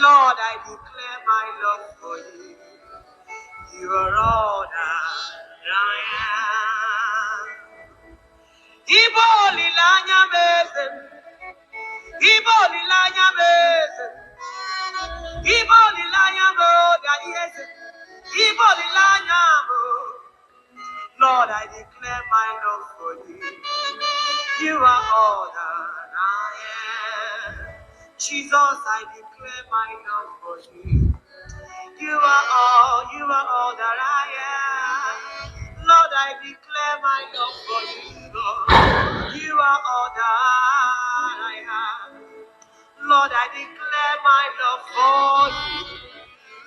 Lord, I declare my love for you. You are all that I am. Ibo lilanya meze, Ibo lilanya meze, Ibo lilanya mo, Daddy yes, Ibo lilanya mo. Lord, I declare my love for you. You are all that I am. Jesus, I declare my love for you. You are all that I am. Lord, I declare my love for you, Lord. You are all that I have. Lord, I declare my love for you.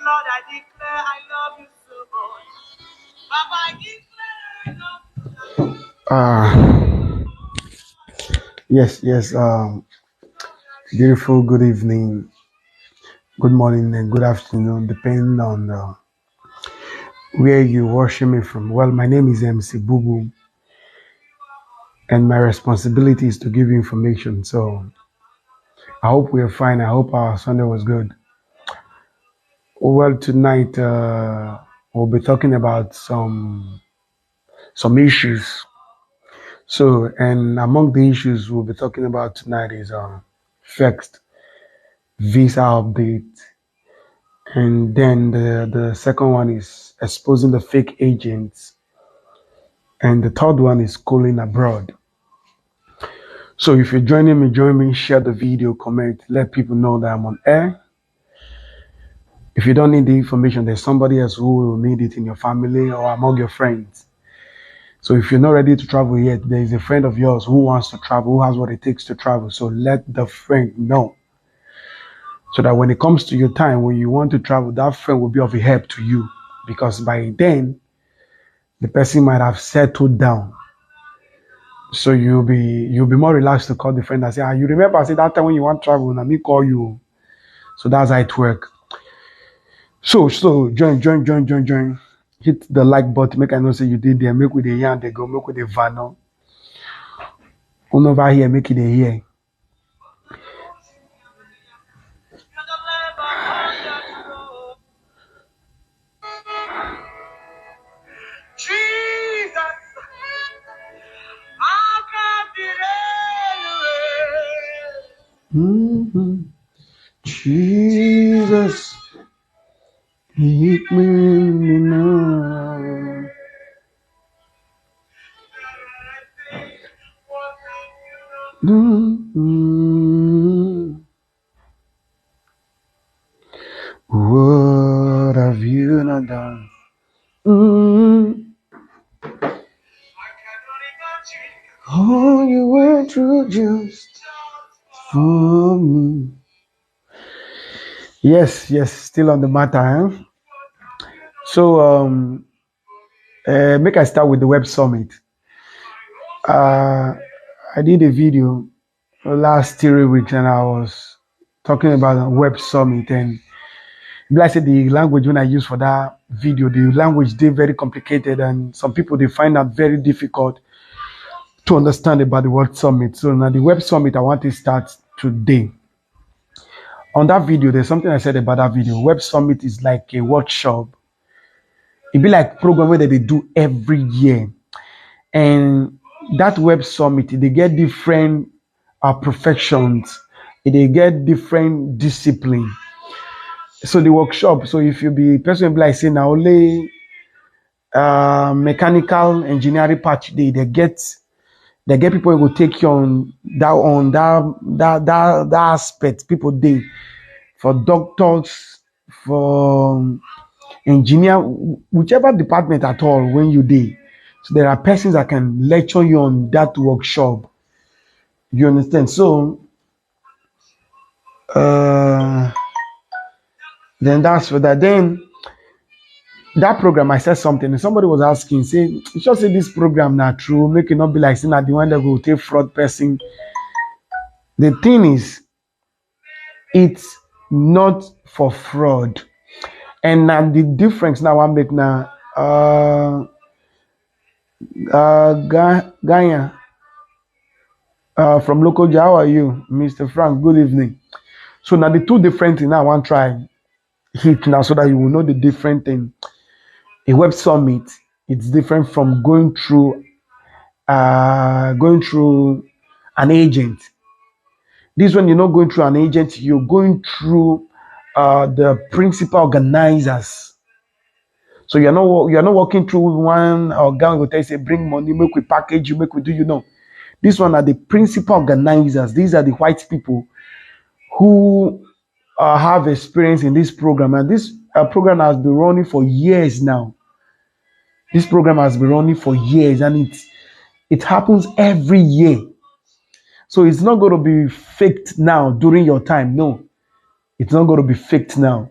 Lord, I declare I love you so much. Papa, I declare I love you. Yes. Beautiful. Good evening, good morning, and good afternoon, depending on where you worship me from. Well, my name is MC Bubu, and my responsibility is to give you information. So I hope we're fine. I hope our Sunday was good. Well, tonight we'll be talking about some issues. So, and among the issues we'll be talking about tonight is first visa update. And then the second one is exposing the fake agents. And the third one is schooling abroad. So if you're joining me, join me, share the video, comment, let people know that I'm on air. If you don't need the information, there's somebody else who will need it in your family or among your friends. So if you're not ready to travel yet, there is a friend of yours who wants to travel, who has what it takes to travel. So let the friend know. So that when it comes to your time, when you want to travel, that friend will be of a help to you. Because by then, the person might have settled down. So you'll be more relaxed to call the friend and say, you remember I said that time when you want to travel, let me call you. So that's how it works. So join. Hit the like button, make I know say you did there. Make with the yarn they go, make with the vano. Come over here, make it a here. Jesus, keep me now. What have you not done? All you went through just for me. Yes, still on the matter. So, make I start with the web summit. I did a video last 3 weeks and I was talking about a web summit, and like I said, the language when I use for that video, the language they very complicated, and some people they find that very difficult to understand about the web summit. So now the web summit I want to start today. On that video, there's something I said about that video. Web summit is like a workshop. It be like program where they do every year, and that web summit they get different professions, they get different discipline. So the workshop, so if you be person be like say now only mechanical engineering part they get people who will take you on that aspect. People they for doctors, for engineer, whichever department at all when you did. So there are persons that can lecture you on that workshop. You understand? So then that's for that. Then that program, I said something, and somebody was asking, say, you should say this program not true, make it not be like saying that the one that will take fraud person. The thing is, It's not for fraud. And now the difference now I make now Ganya from local. How are you, Mr. Frank? Good evening. So now the two different things now I want to try hit now so that you will know the different thing. A web summit, it's different from going through an agent. This one you're not going through an agent, you're going through the principal organizers. So you're not working through one organ who tells you bring money, make we package you, make we do you know. These one are the principal organizers. These are the white people who have experience in this program, and this program has been running for years now. This program has been running for years, and it happens every year. So it's not going to be faked now during your time. No, it's not going to be faked now,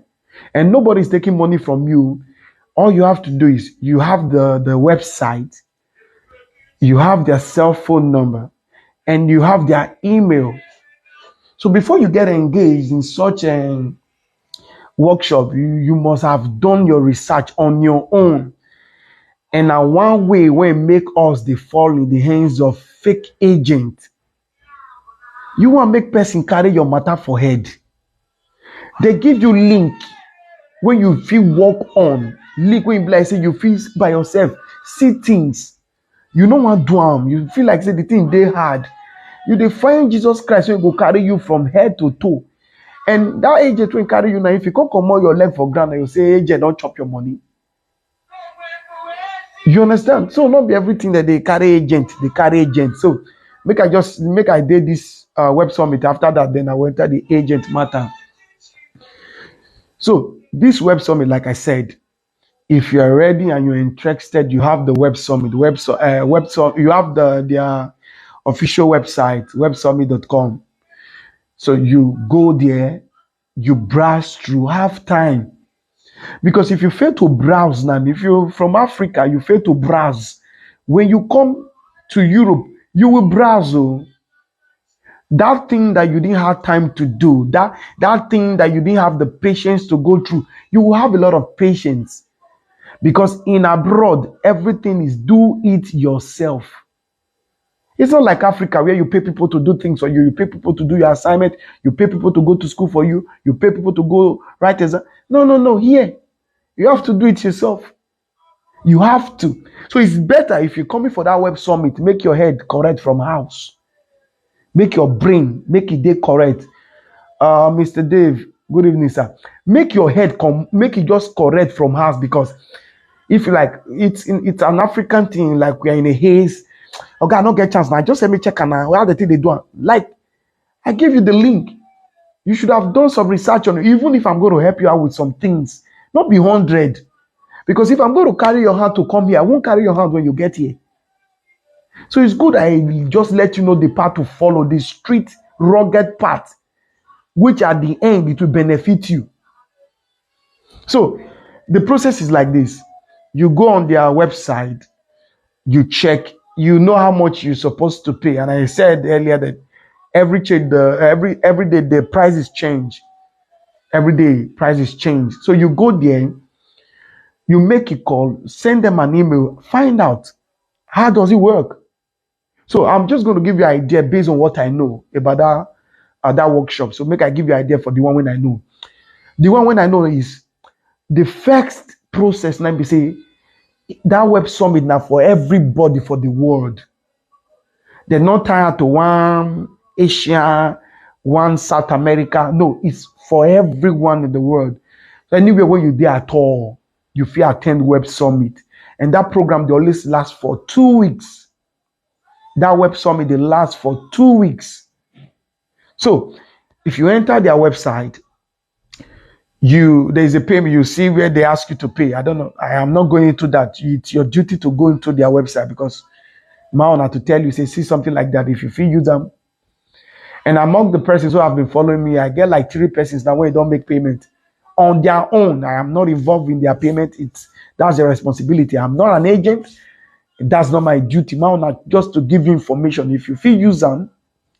and nobody's taking money from you. All you have to do is you have the website, you have their cell phone number, and you have their email. So before you get engaged in such a workshop, you must have done your research on your own. And now one way when make us they fall in the hands of fake agent. You want make person carry your matter for head. They give you link when you feel walk on. Link when you like say you feel by yourself, see things. You don't want to do them. You feel like say the thing they hard. You define Jesus Christ when go carry you from head to toe. And that agent will carry you now. If you come on your leg for ground and you say, agent, don't chop your money. You understand? So not be everything that they carry agent. So make I did this web summit. After that, then I went to the agent matter. So this web summit, like I said, if you are ready and you're interested, you have the web summit. You have their official website, websummit.com. So you go there, you browse through, have time. Because if you fail to browse now, if you're from Africa, you fail to browse. When you come to Europe, you will browse. Oh. That thing that you didn't have time to do, that thing that you didn't have the patience to go through, you will have a lot of patience. Because in abroad, everything is do it yourself. It's not like Africa where you pay people to do things for you. You pay people to do your assignment. You pay people to go to school for you. You pay people to go write exam. No. Here, you have to do it yourself. You have to. So it's better if you're coming for that web summit, make your head correct from house. Make your brain, make it day correct. Mr. Dave, good evening, sir. Make your head make it just correct from house, because if you like, it's an African thing, like we are in a haze. Okay, I don't get chance now. Just let me check and how the thing they do. Like, I gave you the link. You should have done some research on it, even if I'm going to help you out with some things. Not be 100. Because if I'm going to carry your hand to come here, I won't carry your hand when you get here. So it's good I just let you know the path to follow, the street rugged path, which at the end it will benefit you. So the process is like this. You go on their website, you check, you know how much you're supposed to pay. And I said earlier that every day the prices change. Every day prices change. So you go there, you make a call, send them an email, find out how does it work. So I'm just going to give you an idea based on what I know about that workshop. So make I give you an idea for the one when I know. The one when I know is the first process. Let me say that web summit now for everybody for the world. They're not tied to one Asia, one South America. No, it's for everyone in the world. So anywhere where you're there at all, you feel attend web summit. And that program, they always last for 2 weeks. That web summit, they last for 2 weeks. So if you enter their website, there's a payment, you see where they ask you to pay. I don't know. I am not going into that. It's your duty to go into their website, because my honor to tell you, say, see something like that. If you feel use them. And among the persons who have been following me, I get like 3 persons now where they don't make payment on their own. I am not involved in their payment. That's their responsibility. I'm not an agent. That's not my duty. My honor, just to give you information. If you feel use them,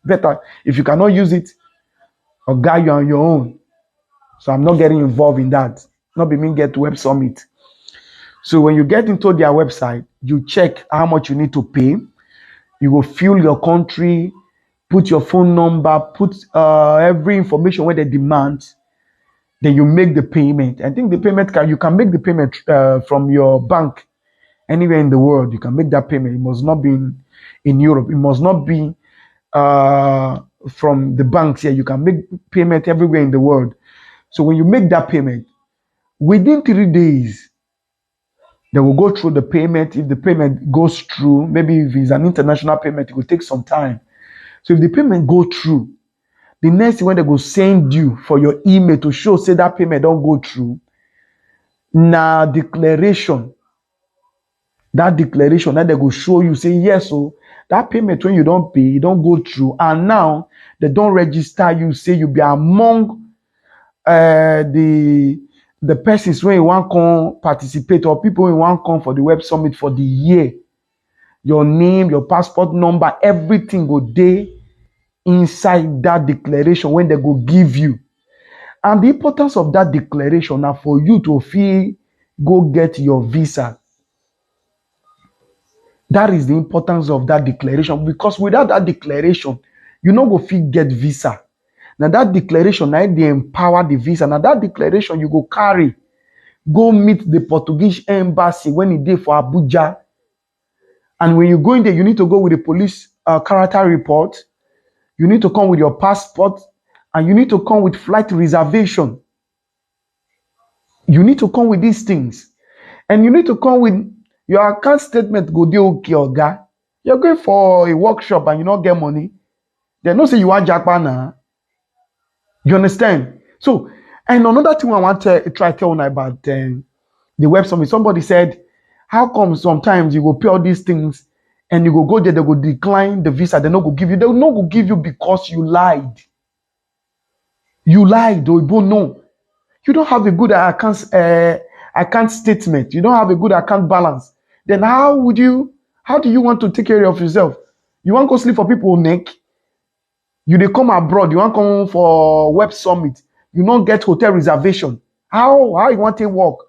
better. If you cannot use it, Or guy, you're on your own. So I'm not getting involved in that. Not be me get Web Summit. So when you get into their website, you check how much you need to pay. You will fill your country, put your phone number, put every information where they demand. Then you make the payment. I think the payment you can make the payment from your bank anywhere in the world. You can make that payment. It must not be in Europe. It must not be from the banks here. You can make payment everywhere in the world. So when you make that payment, within 3 days, they will go through the payment. If the payment goes through, maybe if it's an international payment, it will take some time. So if the payment go through, the next thing when they go send you for your email to show say that payment don't go through, now declaration. That declaration that they go show you say yes, so that payment when you don't pay, you don't go through, and now they don't register you, say you be among the persons when you want come participate or people who want come for the Web Summit for the year. Your name, your passport number, everything go there inside that declaration when they go give you. And the importance of that declaration now for you to feel go get your visa. That is the importance of that declaration, because without that declaration, you no go fit get visa. Now that declaration, now they empower the visa. Now that declaration you go carry, go meet the Portuguese embassy when it dey for Abuja. And when you go in there, you need to go with the police character report. You need to come with your passport, and you need to come with flight reservation. You need to come with these things. And you need to come with your account statement. Go dey okay, oga. You're going for a workshop and you don't get money. They don't say you are japa now. You understand? So, and another thing I want to try to tell you about the Web Summit. Somebody said, how come sometimes you go pay all these things and you go there, they go decline the visa, they not go give you. They will not go give you because you lied. You lied, or you no. You don't have a good account statement. You don't have a good account balance. Then how do you want to take care of yourself? You want to go sleep for people neck? You dey come abroad, you want to come for Web Summit, you don't get hotel reservation. How you want to work?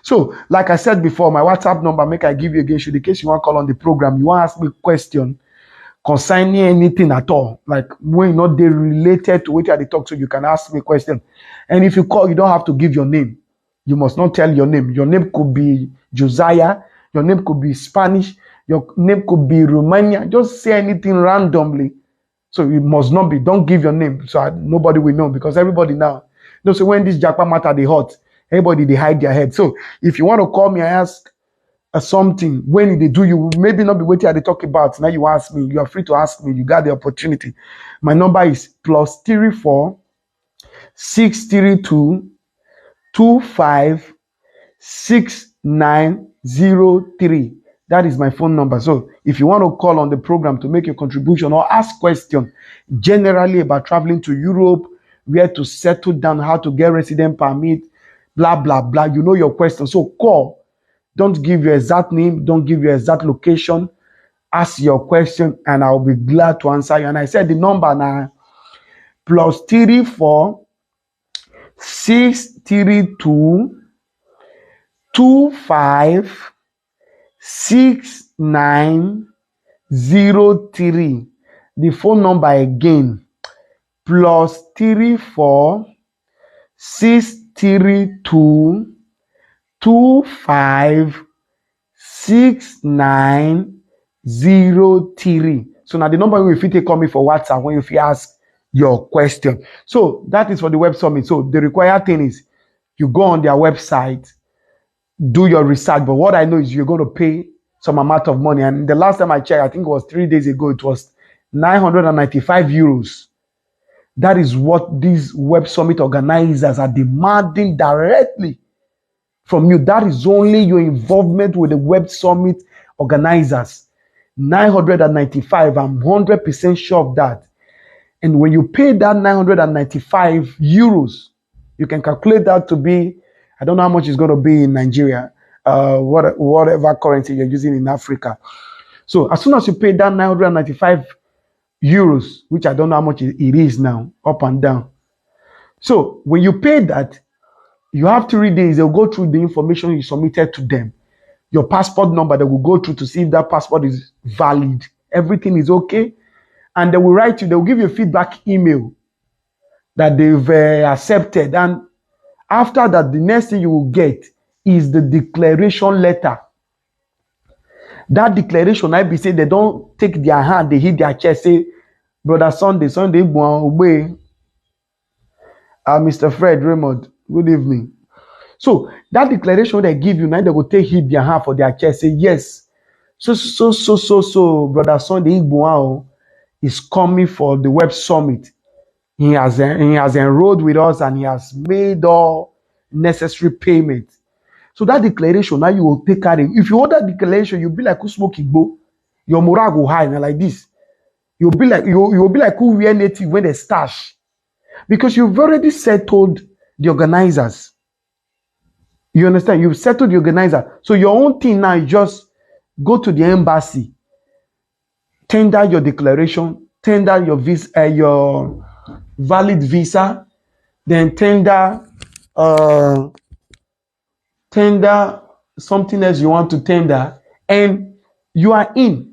So, like I said before, my WhatsApp number, make I give you again, should in case you want to call on the program, you want to ask me a question concerning anything at all, like when not they related to what I talk to, you can ask me a question. And if you call, you don't have to give your name. You must not tell your name. Your name could be Josiah, your name could be Spanish, your name could be Romania. Just say anything randomly. So it must not be, don't give your name, so nobody will know, because everybody now knows. So when this japa matter they hot, everybody they hide their head. So if you want to call me and ask something, when they do, you maybe not be waiting at the talk about. Now you ask me, you are free to ask me. You got the opportunity. My number is +34 632 25 6903. That is my phone number. So if you want to call on the program to make a contribution or ask questions generally about traveling to Europe, where to settle down, how to get resident permit, blah, blah, blah, you know your question. So call. Don't give your exact name. Don't give your exact location. Ask your question and I'll be glad to answer you. And I said the number now, +34 632 25 6903. The phone number again, +34 632 25 6903. So now the number you fit call me for WhatsApp when you fit ask your question. So that is for the Web Summit. So the required thing is you go on their website, do your research. But what I know is you're going to pay some amount of money. And the last time I checked, I think it was 3 days ago, it was 995 euros. That is what these Web Summit organizers are demanding directly from you. That is only your involvement with the Web Summit organizers. 995, I'm 100% sure of that. And when you pay that 995 euros, you can calculate that to be, I don't know how much it's going to be in Nigeria, whatever currency you're using in Africa. So as soon as you pay that 995 euros, which I don't know how much it is now, up and down. So when you pay that, you have 3 days. They'll go through the information you submitted to them. Your passport number, they will go through to see if that passport is valid. Everything is okay. And they will write you, they will give you a feedback email that they've accepted. And after that, the next thing you will get is the declaration letter. That declaration, I be say they don't take their hand, they hit their chest, say, Brother Sunday, away. Mr. Fred Raymond, good evening. So that declaration they give you, now they will take hit their hand for their chest, say, yes. So, Brother Sunday Igboao is coming for the Web Summit. He has enrolled with us and he has made all necessary payments. So that declaration, now you will take out it. If you hold that declaration, you'll be like who smoke igbo. Your morale go high now like this. You'll be like who wear native when they stash. Because you've already settled the organizers. You understand? You've settled the organizer. So your own thing now is just go to the embassy, tender your declaration, tender your visa, your valid visa, then tender something else you want to tender, and you are in.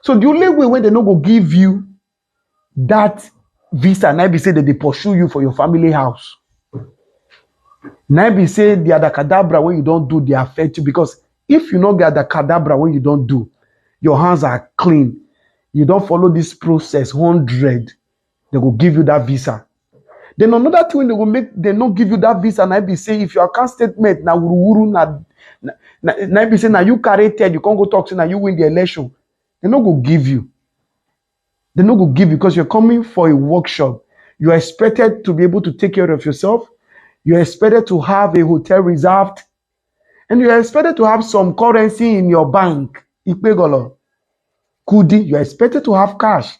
So the only way when they not go give you that visa, now be say that they pursue you for your family house. Now be say the other cadabra when you don't do, they affect you, because if you not get the cadabra when you don't do, your hands are clean. You don't follow this process 100, they will give you that visa. Then another thing they not give you that visa, and I be say if your account statement na wuru na be say now you carry you can't go talk to now you win the election. They not go give you. They not go give you because you're coming for a workshop. You are expected to be able to take care of yourself. You are expected to have a hotel reserved, and you are expected to have some currency in your bank. Ipegolo, Kudi, you are expected to have cash.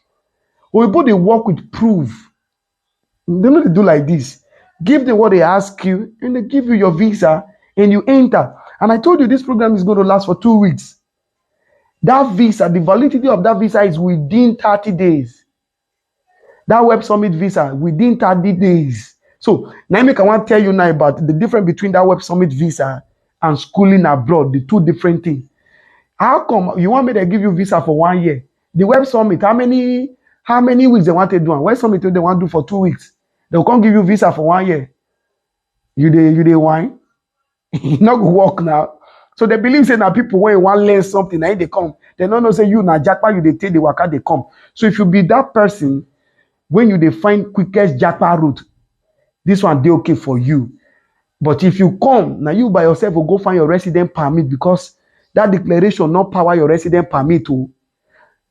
Or they work with proof. They don't do like this. Give them what they ask you, and they give you your visa, and you enter. And I told you this program is going to last for 2 weeks. That visa, the validity of that visa is within 30 days. That Web Summit visa, within 30 days. So, now I want to tell you now about the difference between that Web Summit visa and schooling abroad, the two different things. How come you want me to give you visa for 1 year? The Web Summit, how many weeks they want to do? Web Summit they want to do for 2 weeks. They can't give you visa for 1 year. You dey whine. It not go work now. So they believe say now people when you want to learn something, now they come. They don't know say you na japa you they take the waka they come. So if you be that person, when you find quickest japa route, this one they okay for you. But if you come now, you by yourself will go find your resident permit, because that declaration not power your resident permit to.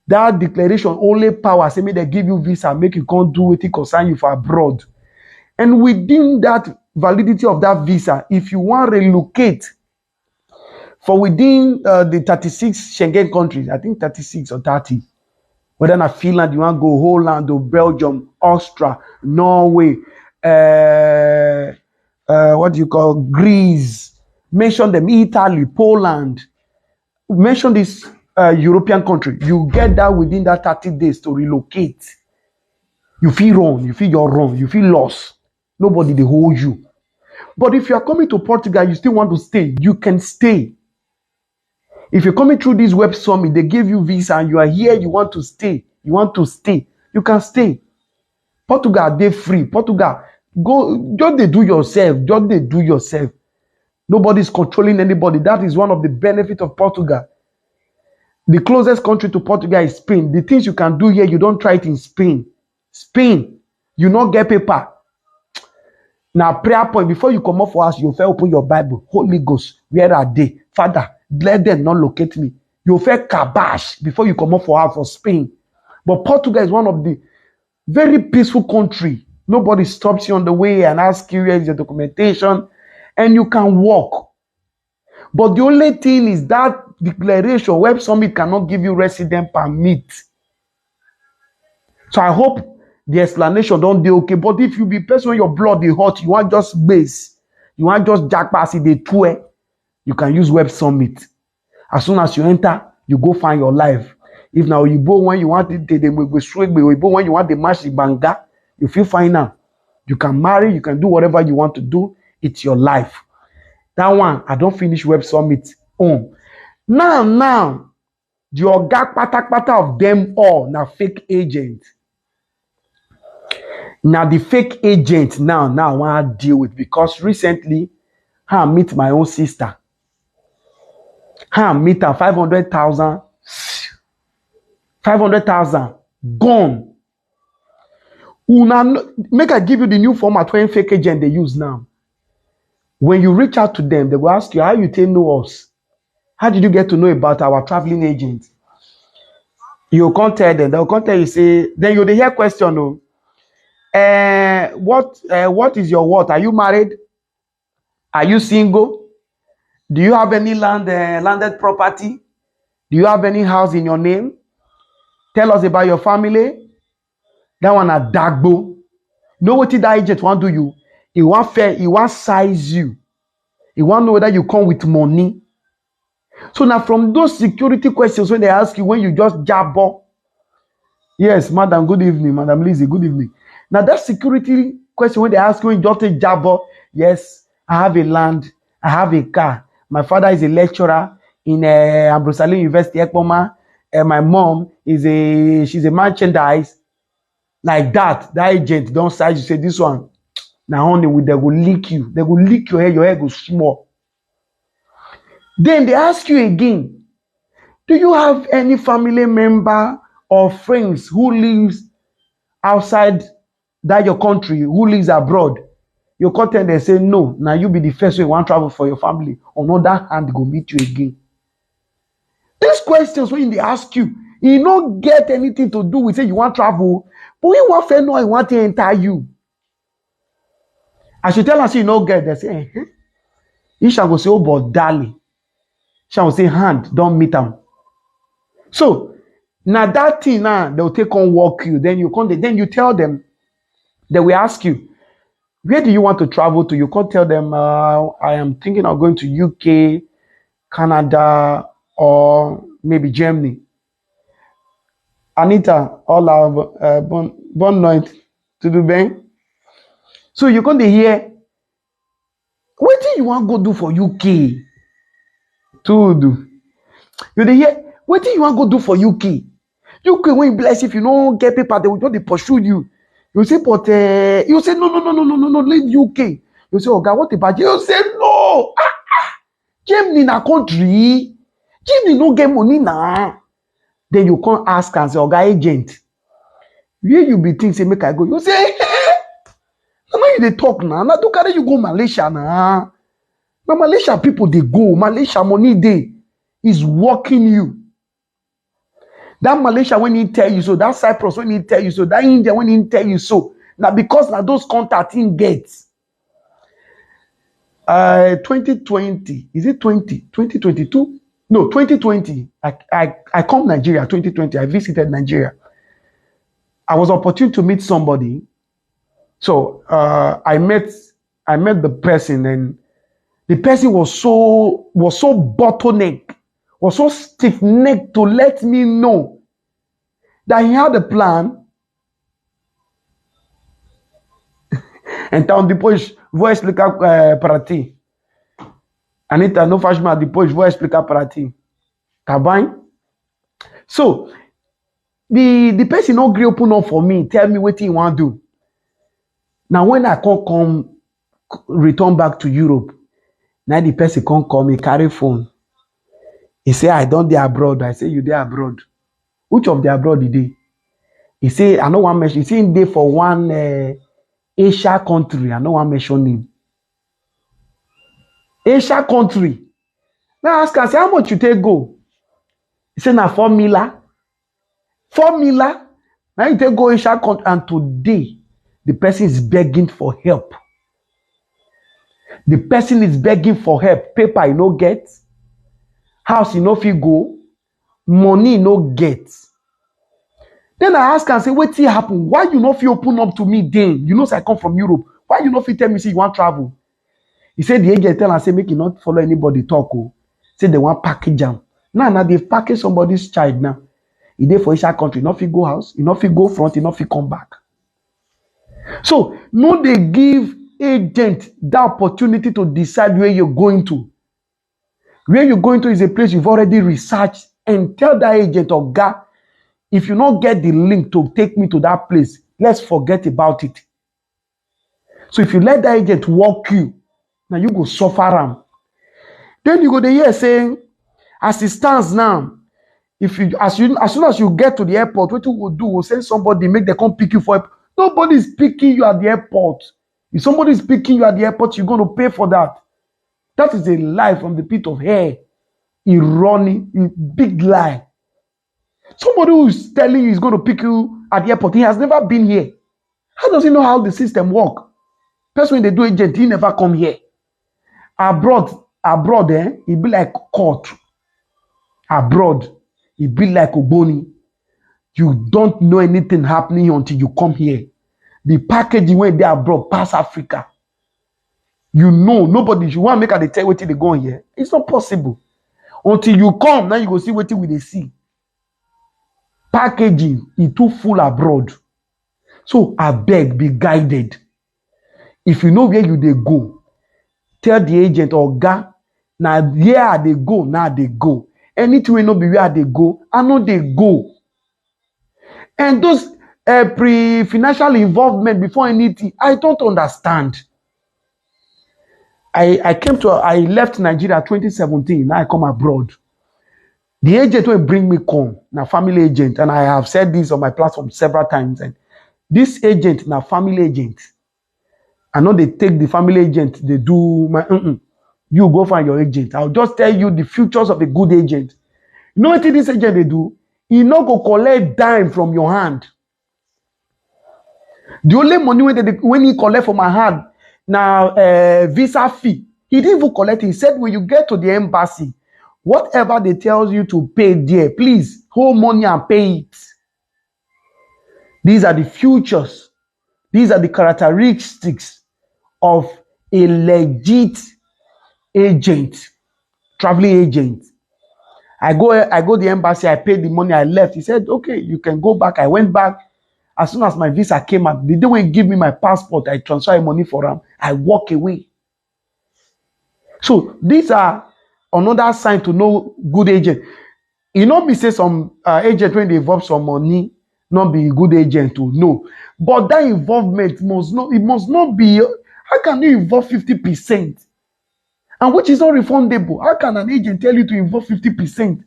That declaration only power say me they give you visa, make you can't do it concern you for abroad. And within that validity of that visa, if you want to relocate for within the 36 Schengen countries, I think 36 or 30, whether na Finland, you want to go Holland or Belgium, Austria, Norway, what do you call Greece, mention them, Italy, Poland, mention this European country, you get that within that 30 days to relocate. You feel wrong, you feel you're wrong, you feel lost. Nobody they hold you. But if you are coming to Portugal, you still want to stay, you can stay. If you're coming through this Web Summit, they give you visa and you are here, you want to stay, you can stay. Portugal, they free. Portugal, go, just they do yourself. Nobody's controlling anybody. That is one of the benefits of Portugal. The closest country to Portugal is Spain. The things you can do here, you don't try it in Spain. Spain, you not get paper. Now, prayer point, before you come up for us, you first open your Bible. Holy Ghost, where are they? Father, let them not locate me. You first kabash before you come up for us for Spain. But Portugal is one of the very peaceful country. Nobody stops you on the way and asks you where is your documentation, and you can walk. But the only thing is that declaration, Web Summit cannot give you resident permit. So I hope the explanation don't be okay. But if you be person when your blood is hot, you want just base, you want just jack pass it, they tour, you can use Web Summit. As soon as you enter, you go find your life. If now you go when you want the when you want the mash banga, you feel fine now. You can marry, you can do whatever you want to do. It's your life. That one, I don't finish Web Summit on. Now, the oga pata of them all now fake agent. Now the fake agent now I want to deal with because recently I meet my own sister. I meet her 500,000 gone. Una make I give you the new format when fake agent they use now. When you reach out to them, they will ask you how you know us. How did you get to know about our traveling agent? You can't tell them. They'll come tell you say. Then you hear question. Oh, what is your what? Are you married? Are you single? Do you have any landed property? Do you have any house in your name? Tell us about your family. That one a dagbo. Know what that agent want do you? He want fair. He want size you. He want know whether you come with money. So now from those security questions when they ask you when you just jabber. Yes, madam, good evening. Madam Lizzie, good evening. Now that security question when they ask you when you just take jabber. Yes, I have a land. I have a car. My father is a lecturer in Ambrosaline University, Ekpoma. My mom she's a merchandise. Like that agent don't size you say this one. Now only with they will lick you. They will lick your hair goes small. Then they ask you again, do you have any family member or friends who lives outside that your country, who lives abroad? Your content they say no. Now you be the first one you want travel for your family. On other hand, go meet you again. These questions when they ask you, you don't get anything to do with say you want travel, but you want to know you want to enter you. I should tell us you no get. They say, you shall go say, oh, but darling. Shall say hand, don't meet them. So now that thing now they'll take on work you. Then you tell them. They will ask you, where do you want to travel to? You can't tell them I am thinking of going to UK, Canada, or maybe Germany. Anita, all our bon night to do bang. So you can't hear. What do you want to go do for UK? To do. You hear, what do you want to go do for UK? UK when you bless if you don't get paper, they will just pursue you. You say, but you say no, leave UK. You say, oh God, what about you? You say no. Germany na country. Germany no get money now. Then you can't ask and say, oh God, agent. Where you be think say make I go? You say, now you they talk now. Now do carry you go Malaysia now. Now Malaysia people they go. Malaysia money they is working you. That Malaysia when he tell you so, that Cyprus when he tell you so, that India when he tell you so. Now because now those contacts in gets. 2020, is it 2022? No, 2020. I come Nigeria, 2020. I visited Nigeria. I was opportune to meet somebody. So I met the person, and the person was so bottleneck, was so stiff-necked to let me know that he had a plan. Então depois vou explicar para ti. Anita, não faz mal, depois vou explicar para ti. Tá bem? So, the person not agree open up for me, tell me what he want to do. Now when I come return back to Europe, now the person can't call me, carry phone. He say, I don't dey abroad. I say, you dey abroad. Which of the abroad he dey? He say, I know one mention. He say, he dey for one Asia country. I know one mention name. Asia country. Now I ask her, say, how much you take go? He say, na $4 million. Now you take go Asia country. And today, the person is begging for help. The person is begging for help. Paper you no get. House you no fit go. Money you no get. Then I ask and say, what happen? Why you no fit open up to me then? You know, say I come from Europe. Why you no fit tell me say you want travel? He said the agent tell and say make you not follow anybody talk. Oh. Say they want package jam. Now they package somebody's child now. He dey for inside country, not fit go house, he not fit go front, he not fit come back. So no dey give agent that opportunity to decide where you're going to. Where you're going to is a place you've already researched, and tell that agent, Oga, if you not get the link to take me to that place, let's forget about it. So if you let that agent walk you, now you go suffer am. Then you go dey hear saying, as it stands now, if you as soon as you get to the airport, what you will do, will send somebody, make them come pick you for. Nobody is picking you at the airport. If somebody is picking you at the airport, you're going to pay for that. That is a lie from the pit of hell. Irony, a big lie. Somebody who is telling you he's going to pick you at the airport, he has never been here. How does he know how the system works? Person when they do agent, he never come here. Abroad, it be like court. Abroad, it be like Ogboni. You don't know anything happening until you come here. The packaging when they abroad pass Africa. You know, nobody, you want to make a tell what they go on here. It's not possible. Until you come, now you go see what they see. Packaging is too full abroad. So I beg, be guided. If you know where you they go, tell the agent, Oga, now where they go, now they go. Anything will not be where they go, I know they go. And those pre-financial involvement before anything, I don't understand. I left Nigeria 2017, now I come abroad. The agent will bring me come, now family agent, and I have said this on my platform several times. And this agent, now family agent, I know they take the family agent, they do my, you go find your agent. I'll just tell you the futures of a good agent. You know what this agent they do? He not go collect dime from your hand. The only money when he collect from my hand, now visa fee, he didn't even collect it. He said, when you get to the embassy, whatever they tell you to pay there, please hold money and pay it. These are the futures. These are the characteristics of a legit agent, traveling agent. I go the embassy, I paid the money, I left. He said, okay, you can go back. I went back. As soon as my visa came out, the day when he give me my passport, I transfer money for him. I walk away. So these are another sign to know good agent. You know me say some agent when they involve some money, not be good agent to know. But that involvement must not be. How can you involve 50%? And which is not refundable. How can an agent tell you to involve 50%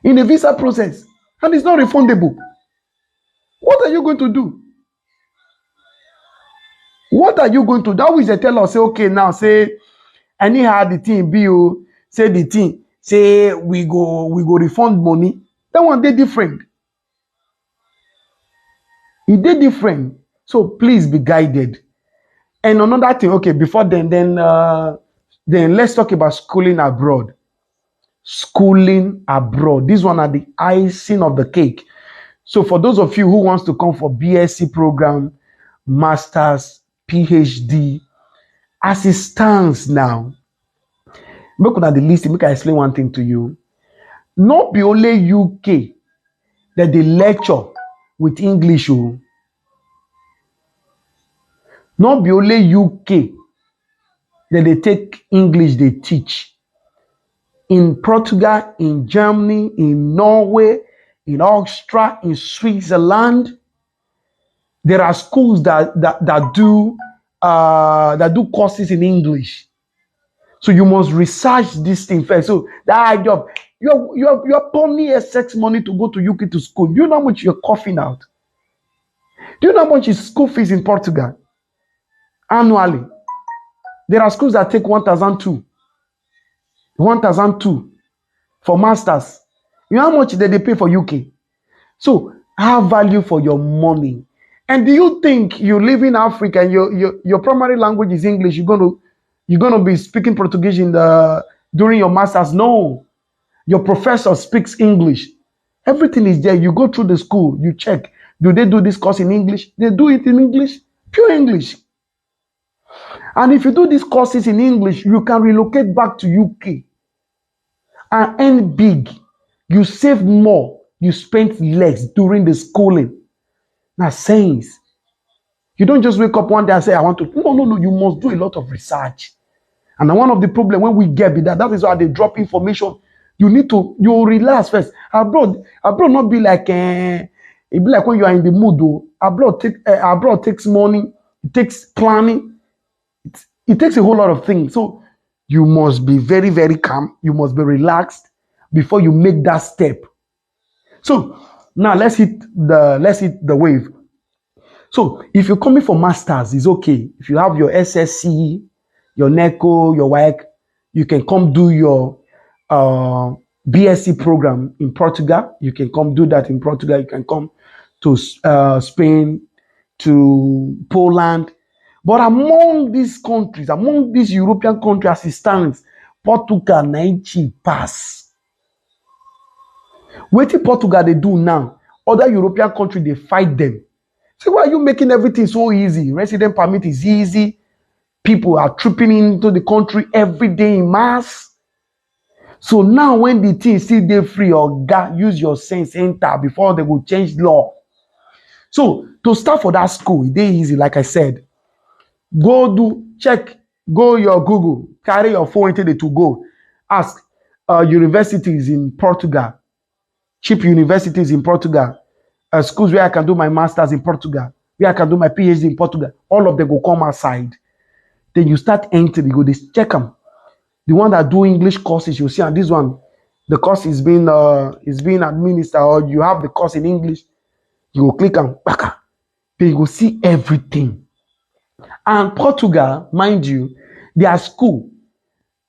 in a visa process? And it's not refundable. What are you going to do? What are you going to do? That is they tell us, say, okay, now, say, anyhow the thing be, say the thing, say, we go refund money. That one, they different. It they different. So please be guided. And another thing, okay, before then let's talk about schooling abroad. Schooling abroad. This one are the icing of the cake. So for those of you who wants to come for BSc program, Masters, PhD, as it stands now, look at the list, make I explain one thing to you. Not be only UK that they lecture with English. Not be only UK that they take English, they teach. In Portugal, in Germany, in Norway, in Austria, in Switzerland, there are schools that do courses in English. So you must research this thing first. So that idea of you're paying Essex money to go to UK to school. Do you know how much you're coughing out? Do you know how much is school fees in Portugal annually? There are schools that take 1,200 for masters. You know how much they pay for UK? So have value for your money. And do you think you live in Africa and your primary language is English? You're gonna be speaking Portuguese during your masters? No, your professor speaks English. Everything is there. You go through the school, you check. Do they do this course in English? They do it in English, pure English. And if you do these courses in English, you can relocate back to UK and earn big. You save more you spent less during the schooling. Now, sayings. You don't just wake up one day and say, I want to. No. You must do a lot of research. And one of the problems when we get that is why they drop information. You relax first. Abroad not be like, it be like when you are in the mood though. Abroad takes money, it takes planning, it takes a whole lot of things. So you must be very, very calm. You must be relaxed before you make that step. So now let's hit the wave. So if you're coming for masters, it's okay. If you have your SSC, your NECO, your WAEC, you can come do your BSc program in Portugal. You can come do that in Portugal. You can come to Spain, to Poland. But among these countries, among these European countries as it stands, Portugal na cheap pass. Wetin Portugal they do now, other European countries, they fight them. So why are you making everything so easy? Resident permit is easy. People are trooping into the country every day in mass. So now when the thing still dey free, or use your sense enter before they will change law. So to start for that school, it dey easy, like I said. Go your Google, carry your phone into the to go. Ask universities in Portugal, cheap universities in Portugal, schools where I can do my masters in Portugal, where I can do my PhD in Portugal. All of them will come outside. Then you start entering, you go, they check them. The one that do English courses, you see, and this one, the course is being administered, or you have the course in English, you go click on baka. Then you go see everything. And Portugal, mind you, their school,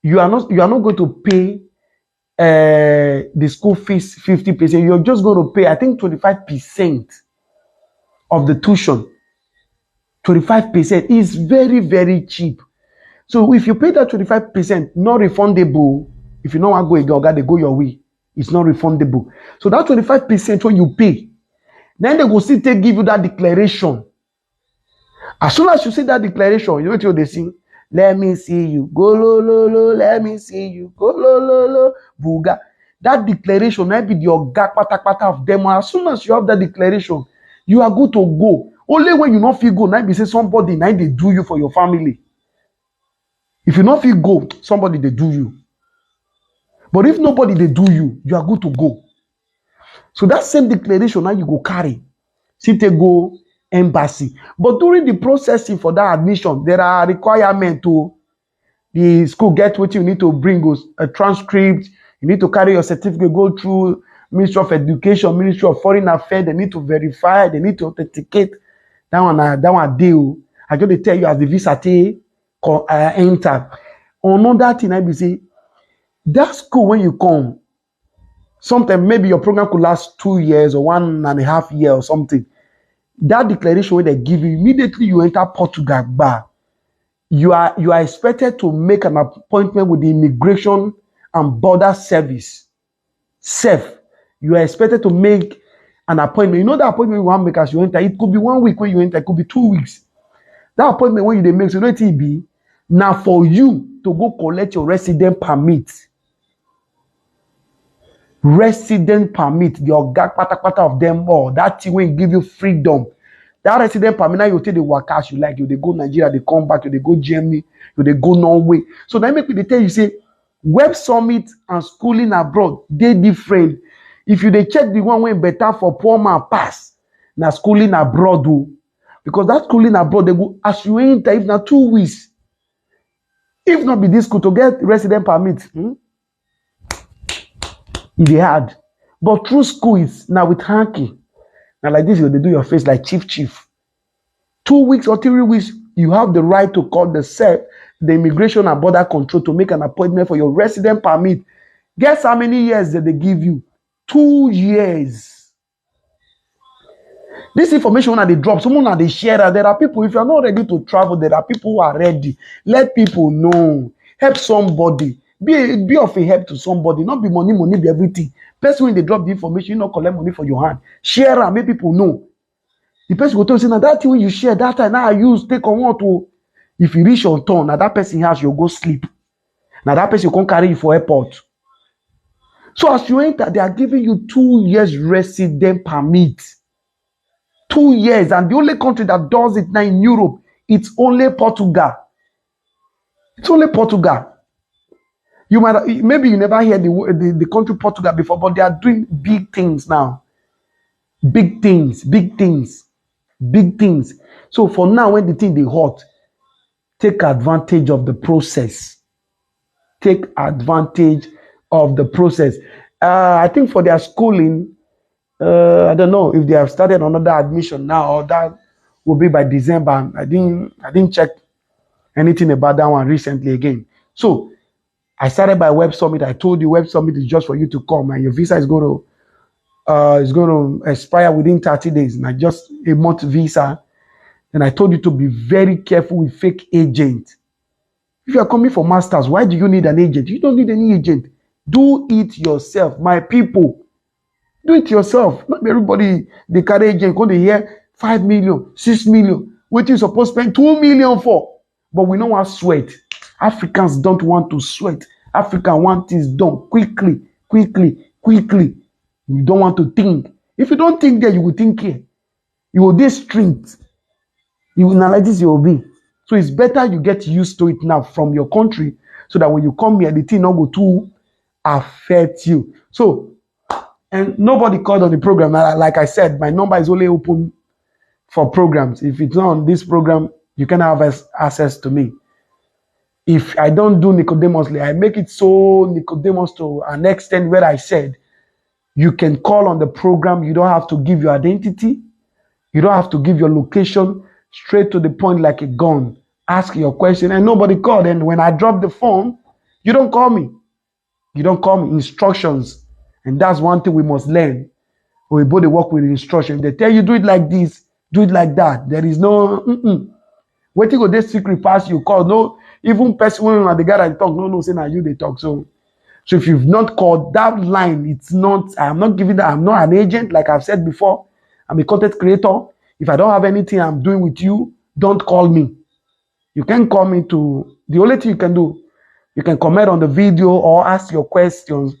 you are not going to pay the school fees 50%. You're just going to pay, I think, 25% of the tuition. 25% is very, very cheap. So if you pay that 25%, not refundable. If you don't want to go, they go your way. It's not refundable. So that 25% when you pay, then they will still give you that declaration. As soon as you see that declaration, you know what they sing? Let me see you. Go lo lo lo. Let me see you. Go lo lo lo. Buga. That declaration might be the ogak pata of them. As soon as you have that declaration, you are good to go. Only when you not feel good, now be say somebody now they do you for your family. If you not feel good, somebody they do you. But if nobody they do you, you are good to go. So that same declaration now you go carry. See they go embassy. But during the processing for that admission, there are requirements to the school get what you need to bring a transcript. You need to carry your certificate, go through Ministry of Education, Ministry of Foreign Affairs. They need to verify, they need to authenticate. That one deal. I just tell you as the visa enter. Another thing I be say, that school when you come, sometimes maybe your program could last 2 years or 1.5 years or something. That declaration when they give you, immediately you enter Portugal bar. You are expected to make an appointment with the Immigration and Border Service. SEF. You are expected to make an appointment. You know that appointment you want to make as you enter. It could be 1 week when you enter. It could be 2 weeks. That appointment when you make, so you know what it be? Now for you to go collect your resident permit. Resident permit, the ogak pata of them all. That thing will give you freedom. That resident permit, now you take the work as you like. You they go Nigeria, they come back, you they go Germany, you they go Norway. So now make me tell you, say, Web Summit and schooling abroad, they different. If you they check the one way better for poor man pass, now schooling abroad do. Because that schooling abroad, they go as you enter, if not 2 weeks. If not be this school to get resident permit, they hard. But through school is now with hanky. Now like this, they do your face like chief. 2 weeks or 3 weeks, you have the right to call the Immigration and Border Control to make an appointment for your resident permit. Guess how many years that they give you? 2 years. This information when they drop, someone that they share that there are people, if you are not ready to travel, there are people who are ready. Let people know. Help somebody. Be of a help to somebody. Not be money, be everything. Person when they drop the information, you not collect money for your hand. Share and make people know. The person will tell you, say, now that thing when you share, that time now I use, take on what to. If you reach your turn, now that person has, you'll go sleep. Now that person can carry you for airport. So as you enter, they are giving you 2 years resident permit. 2 years, and the only country that does it now in Europe, it's only Portugal. It's only Portugal. You might maybe you never hear the country Portugal before, but they are doing big things now. Big things, big things, big things. So for now, when the thing they hot, take advantage of the process. Take advantage of the process. I think for their schooling, I don't know if they have started another admission now, or that will be by December. I didn't check anything about that one recently again. So I started by Web Summit. I told you Web Summit is just for you to come, and your visa is going to expire within 30 days. Not just a month visa. And I told you to be very careful with fake agents. If you are coming for masters, why do you need an agent? You don't need any agent. Do it yourself, my people. Do it yourself. Not everybody they carry agent. When they hear 5 million, 6 million, what you supposed to spend 2 million for? But we don't want sweat. Africans don't want to sweat. Africans want things done quickly, quickly, quickly. You don't want to think. If you don't think there, you will think here. You will be strict. You will analyze your be. So it's better you get used to it now from your country, so that when you come here, the thing not go to affect you. So, and nobody called on the program. Like I said, my number is only open for programs. If it's not on this program, you can have access to me. If I don't do Nicodemusly, I make it so Nicodemus to an extent where I said, you can call on the program. You don't have to give your identity. You don't have to give your location. Straight to the point like a gun. Ask your question, and nobody called. And when I drop the phone, you don't call me. You don't call me. Instructions. And that's one thing we must learn. We both work with instructions. They tell you, do it like this, do it like that. There is no, waiting for this secret pass you call. No, even person when the guy that talk, no, say now you they talk. So if you've not called that line, it's not, I'm not giving that, I'm not an agent, like I've said before. I'm a content creator. If I don't have anything I'm doing with you, don't call me. You can call me to, the only thing you can do, you can comment on the video or ask your questions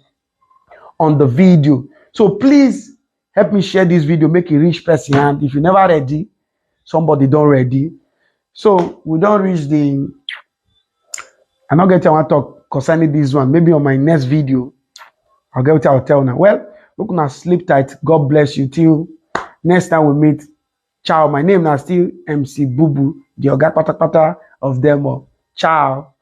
on the video. So please help me share this video, make it reach person hand. If you're never ready, somebody don't ready. So we don't reach the, I'm not getting to talk concerning this one. Maybe on my next video, I'll get what I'll tell now. Well, we're gonna sleep tight. God bless you till next time we meet. Ciao. My name is still MC Bubu, the Oga Pata Pata of them all. Ciao.